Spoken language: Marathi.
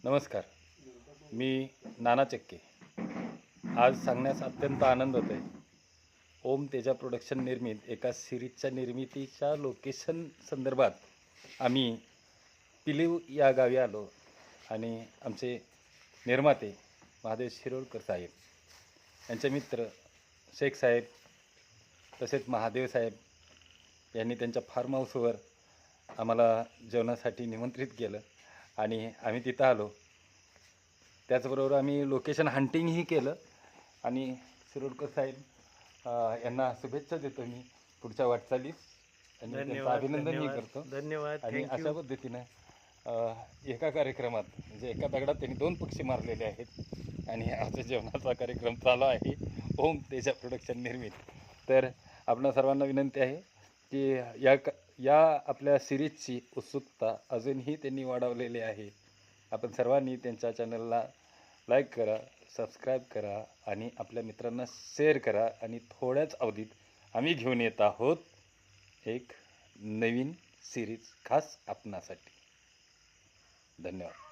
नमस्कार, मी नाना चक्के. आज सांगण्यास अत्यंत आनंद होत आहे. ओम तेजा प्रोडक्शन निर्मित एका सिरीजच्या निर्मितीच्या लोकेशन संदर्भात आम्ही पिलीव या गावी आलो आणि आमचे निर्माते महादेव शिरोडकर साहेब, यांचे मित्र शेख साहेब तसेच महादेव साहेब यांनी त्यांच्या फार्म हाऊसवर आम्हाला जेवणासाठी निमंत्रित केलं आणि आम्ही तिथं आलो. त्याचबरोबर आम्ही लोकेशन हंटिंगही केलं आणि शिरोडकर साहेब यांना शुभेच्छा देतो मी पुढच्या वाटचालीस आणि त्यांचं अभिनंदनही करतो. धन्यवाद. आणि अशा पद्धतीनं एका कार्यक्रमात म्हणजे एका दगडात त्यांनी 2 पक्षी मारलेले आहेत आणि आजचा जेवणाचा कार्यक्रम चालू आहे ओम तेजा प्रोडक्शन निर्मित. तर आपणा सर्वांना विनंती आहे की या आपल्या सिरीजची उत्सुकता अजूनही त्यांनी वाढवलेली आहे. आपण सर्वांनी त्यांच्या चॅनलला लाईक करा, सबस्क्राईब करा आणि आपल्या मित्रांना शेअर करा. आणि थोड्याच अवधीत आम्ही घेऊन येत आहोत एक नवीन सिरीज खास आपणासाठी. धन्यवाद.